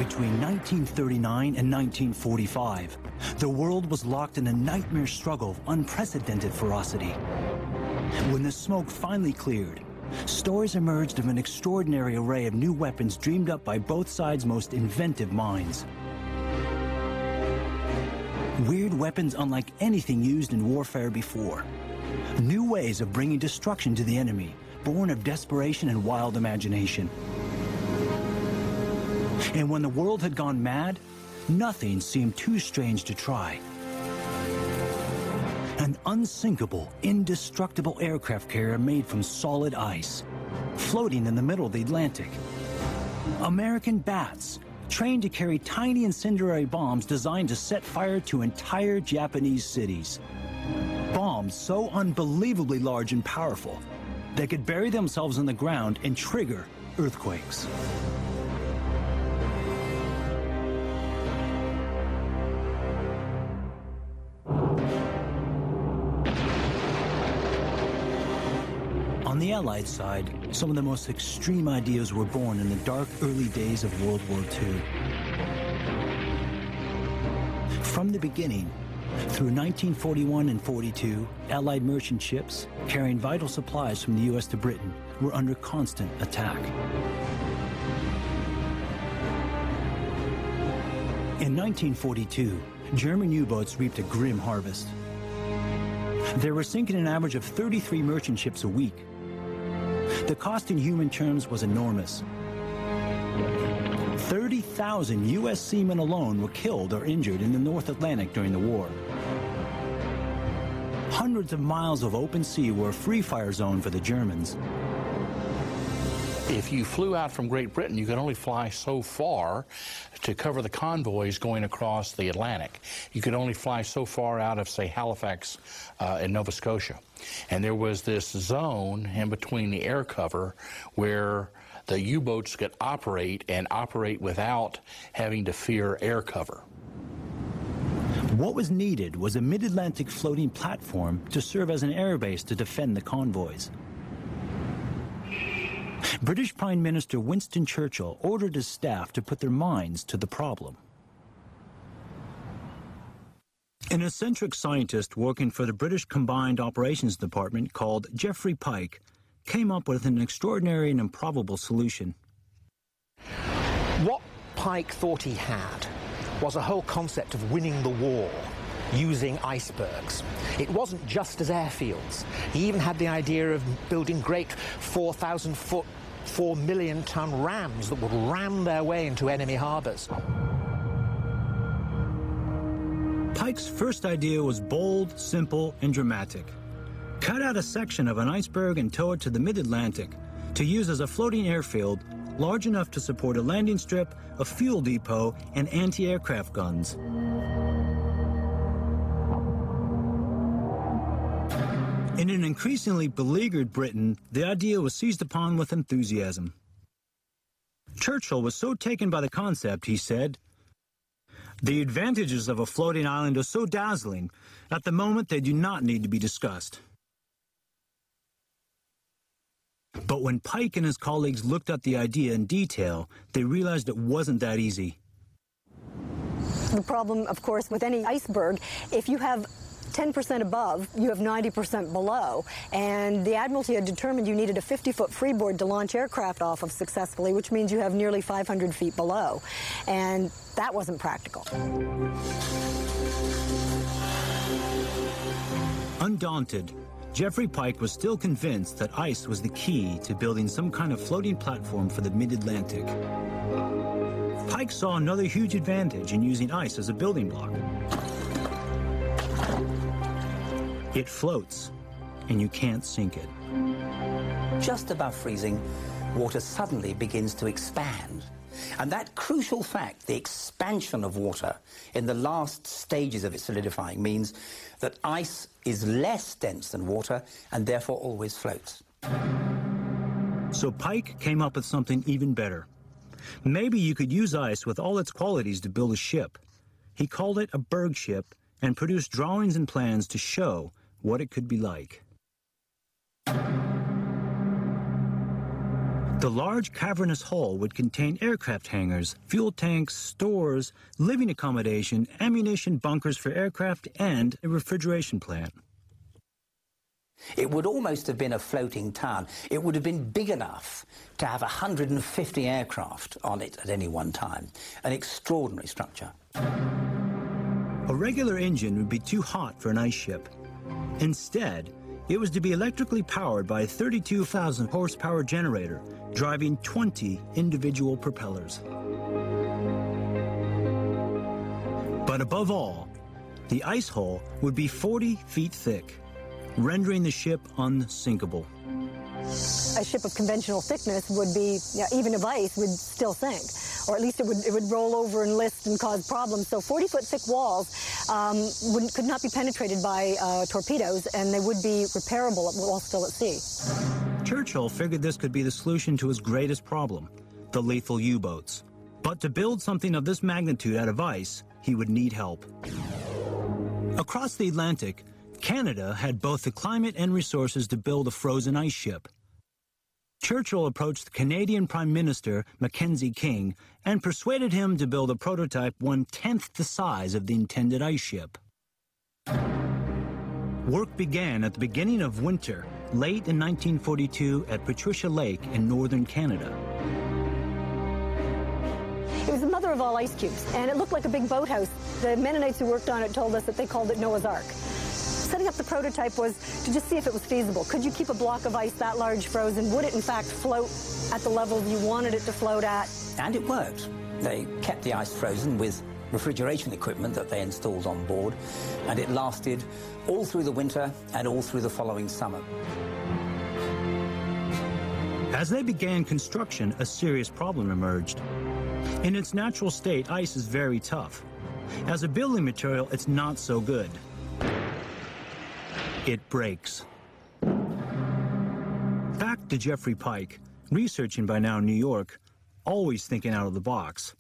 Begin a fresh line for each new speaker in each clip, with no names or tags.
between 1939 and 1945, the world was locked in a nightmare struggle of unprecedented ferocity. When the smoke finally cleared, stories emerged of an extraordinary array of new weapons dreamed up by both sides' most inventive minds. Weird weapons unlike anything used in warfare before. New ways of bringing destruction to the enemy, born of desperation and wild imagination. And when the world had gone mad, nothing seemed too strange to try. An unsinkable, indestructible aircraft carrier made from solid ice, floating in the middle of the Atlantic. American bats, trained to carry tiny incendiary bombs designed to set fire to entire Japanese cities. Bombs so unbelievably large and powerful, they could bury themselves in the ground and trigger earthquakes. On the Allied side, some of the most extreme ideas were born in the dark early days of World War II. From the beginning, through 1941 and 42, Allied merchant ships carrying vital supplies from the U.S. to Britain were under constant attack. In 1942, German U-boats reaped a grim harvest. They were sinking an average of 33 merchant ships a week. The cost in human terms was enormous. 30,000 U.S. seamen alone were killed or injured in the North Atlantic during the war. Hundreds of miles of open sea were a free-fire zone for the Germans.
If you flew out from Great Britain, you could only fly so far to cover the convoys going across the Atlantic. You could only fly so far out of, say, Halifax in Nova Scotia. And there was this zone in between the air cover where the U-boats could operate and operate without having to fear air cover.
What was needed was a mid-Atlantic floating platform to serve as an airbase to defend the convoys. British Prime Minister Winston Churchill ordered his staff to put their minds to the problem. An eccentric scientist working for the British Combined Operations Department called Geoffrey Pike came up with an extraordinary and improbable solution.
What Pike thought he had was a whole concept of winning the war using icebergs. It wasn't just as airfields. He even had the idea of building great 4,000-foot, 4 million-ton rams that would ram their way into enemy harbors.
Pike's first idea was bold, simple, and dramatic. Cut out a section of an iceberg and tow it to the mid-Atlantic to use as a floating airfield large enough to support a landing strip, a fuel depot, and anti-aircraft guns. In an increasingly beleaguered Britain, the idea was seized upon with enthusiasm. Churchill was so taken by the concept, he said, "The advantages of a floating island are so dazzling, at the moment they do not need to be discussed." But when Pike and his colleagues looked at the idea in detail, they realized it wasn't that easy.
The problem, of course, with any iceberg, if you have 10% above, you have 90% below. And the Admiralty had determined you needed a 50-foot freeboard to launch aircraft off of successfully, which means you have nearly 500 feet below. And that wasn't practical.
Undaunted, Geoffrey Pike was still convinced that ice was the key to building some kind of floating platform for the mid-Atlantic. Pike saw another huge advantage in using ice as a building block. It floats, and you can't sink it.
Just above freezing, water suddenly begins to expand. And that crucial fact, the expansion of water in the last stages of its solidifying, means that ice is less dense than water and therefore always floats.
So Pike came up with something even better. Maybe you could use ice with all its qualities to build a ship. He called it a berg ship and produced drawings and plans to show what it could be like. The large cavernous hull would contain aircraft hangars, fuel tanks, stores, living accommodation, ammunition bunkers for aircraft, and a refrigeration plant.
It would almost have been a floating town. It would have been big enough to have 150 aircraft on it at any one time. An extraordinary structure.
A regular engine would be too hot for an ice ship. Instead, it was to be electrically powered by a 32,000 horsepower generator, driving 20 individual propellers. But above all, the ice hull would be 40 feet thick, rendering the ship unsinkable.
A ship of conventional thickness would be, even of ice, would still sink. Or at least it would roll over and list and cause problems. So 40-foot thick walls could not be penetrated by torpedoes, and they would be repairable while still at sea.
Churchill figured this could be the solution to his greatest problem, the lethal U-boats. But to build something of this magnitude out of ice, he would need help. Across the Atlantic, Canada had both the climate and resources to build a frozen ice ship. Churchill approached the Canadian Prime Minister, Mackenzie King, and persuaded him to build a prototype 1/10 the size of the intended ice ship. Work began at the beginning of winter, late in 1942 at Patricia Lake in northern Canada.
It was the mother of all ice cubes, and it looked like a big boathouse. The Mennonites who worked on it told us that they called it Noah's Ark. Setting up the prototype was to just see if it was feasible. Could you keep a block of ice that large frozen? Would it, in fact, float at the level you wanted it to float at?
And it worked. They kept the ice frozen with refrigeration equipment that they installed on board, and it lasted all through the winter and all through the following summer.
As they began construction, a serious problem emerged. In its natural state, ice is very tough. As a building material, it's not so good. It breaks. Back to Jeffrey Pike, researching by now New York, always thinking out of the box.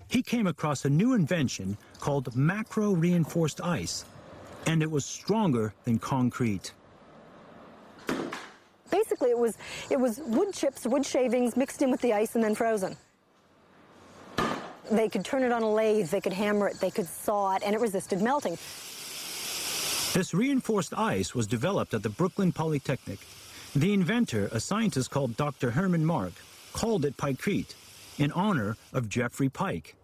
He came across a new invention called macro-reinforced ice, and it was stronger than concrete.
Basically, it was wood chips, wood shavings mixed in with the ice and then frozen. They could turn it on a lathe, they could hammer it, they could saw it, and it resisted melting.
This reinforced ice was developed at the Brooklyn Polytechnic. The inventor, a scientist called Dr. Herman Mark, called it Pikecrete in honor of Jeffrey Pike.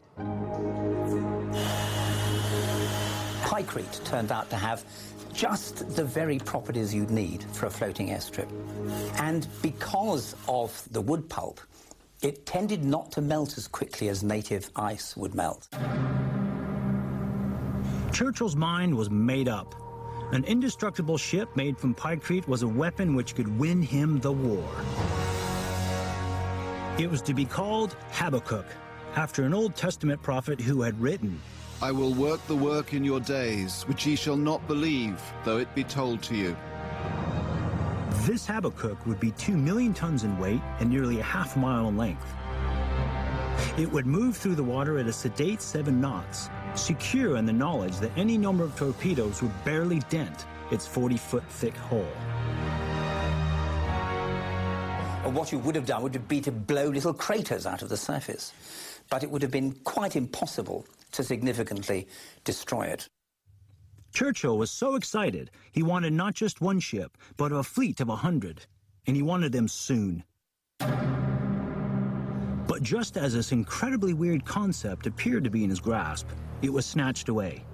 Pikecrete turned out to have just the very properties you'd need for a floating airstrip. And because of the wood pulp, it tended not to melt as quickly as native ice would melt.
Churchill's mind was made up. An indestructible ship made from Pikecrete was a weapon which could win him the war. It was to be called Habakkuk, after an Old Testament prophet who had written,
I will work the work in your days, which ye shall not believe, though it be told to you.
This Habakkuk would be 2 million tons in weight and nearly a half mile in length. It would move through the water at a sedate 7 knots, secure in the knowledge that any number of torpedoes would barely dent its 40-foot thick hull.
What you would have done would be to blow little craters out of the surface, but it would have been quite impossible to significantly destroy it.
Churchill was so excited, he wanted not just one ship, but a fleet of 100, and he wanted them soon. But just as this incredibly weird concept appeared to be in his grasp, it was snatched away.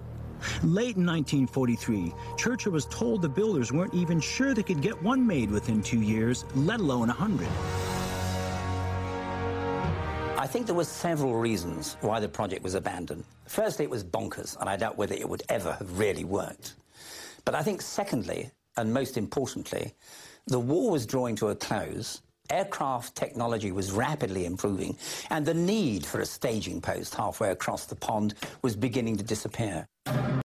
Late in 1943, Churchill was told the builders weren't even sure they could get one made within 2 years, let alone 100.
I think there were several reasons why the project was abandoned. Firstly, it was bonkers, and I doubt whether it would ever have really worked. But I think secondly, and most importantly, the war was drawing to a close, aircraft technology was rapidly improving, and the need for a staging post halfway across the pond was beginning to disappear.